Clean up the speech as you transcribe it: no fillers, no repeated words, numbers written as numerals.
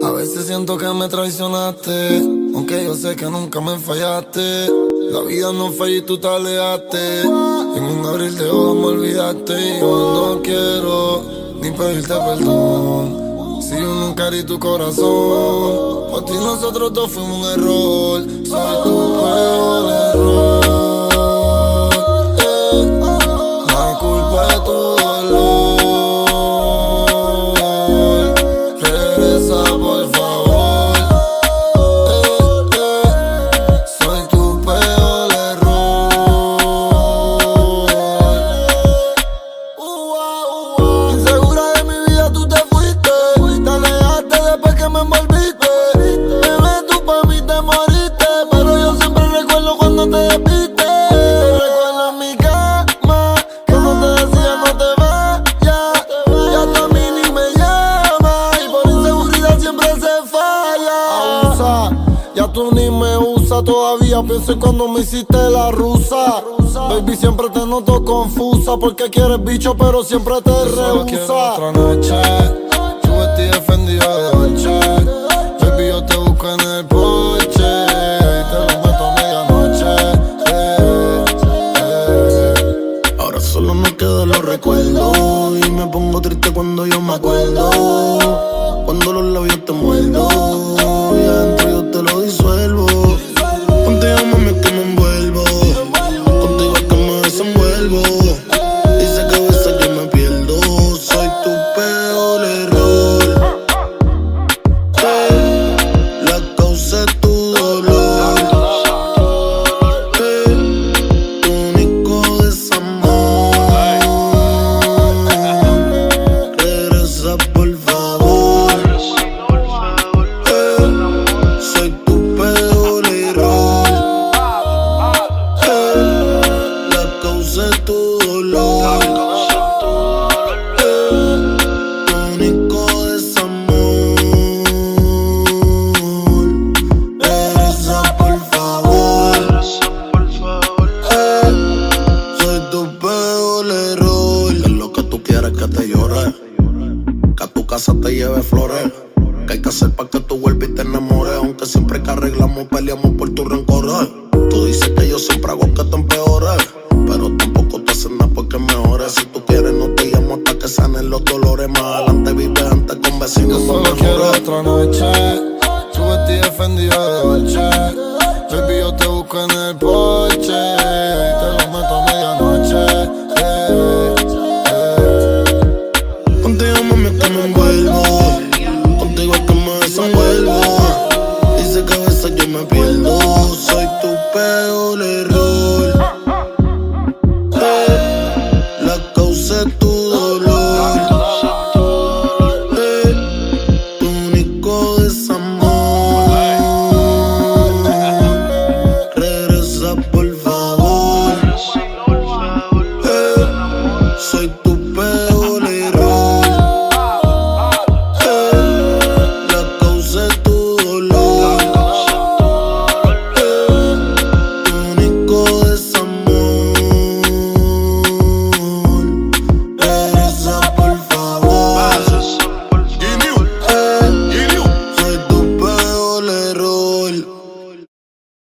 A veces siento que me traicionaste, aunque yo sé que nunca me fallaste. La vida no falla y tú te alejaste. En un abril de ojos me olvidaste. Y yo no quiero ni pedirte perdón. Si yo nunca herí tu corazón, por ti nosotros dos fuimos un error. Soy tu peor error. No hay culpa de tu dolor. Regresa por favor. Soy tu peor error. Insegura de mi vida tú te fuiste. Te alejaste después que me envolviste. Bebé, tú pa' mí te moriste, pero yo siempre recuerdo cuando te despiste. Te recuerdo en mi cama, cuando te decía no te vayas. Ya tú a mí ni me llamas, y por inseguridad siempre se falla. Abusa, ya tú ni me usas. Todavía pienso en cuando me hiciste la rusa. Baby, siempre te noto confusa, porque quieres bicho pero siempre te rehúsa. Otra noche, yo estoy defendido de noche. Baby, yo te busco en el porche y te lo meto a medianoche. Ahora solo me quedan los recuerdos y me pongo triste cuando yo me acuerdo. Cuando los labios te muerdo y adentro yo te lo disuelvo. Contigo mami es que me envuelvo, contigo es que me desenvuelvo. Dice que a veces yo me pierdo, soy tu peor error. La causa es tu dolor, tu único desamor. Regresa por favor. Soy tu peor error. La causa es tu dolor, tu único desamor. Regresa por favor. Soy tu peor error. Es lo que tú quieres que te llore, que a tu casa te lleve flores. ¿Qué hay que hacer para que tú vuelvas y te enamores? Aunque siempre que arreglamos peleamos por tu rencores. Tú dices que yo siempre hago que te empeores, pero tampoco te haces nada porque mejores. Si tú quieres no te llamo hasta que sanen los dolores. Más adelante vive antes con Yo vecinos más solo quiero mejores. otra noche. Yo estoy defendido de noche. Baby, yo te busco en el porche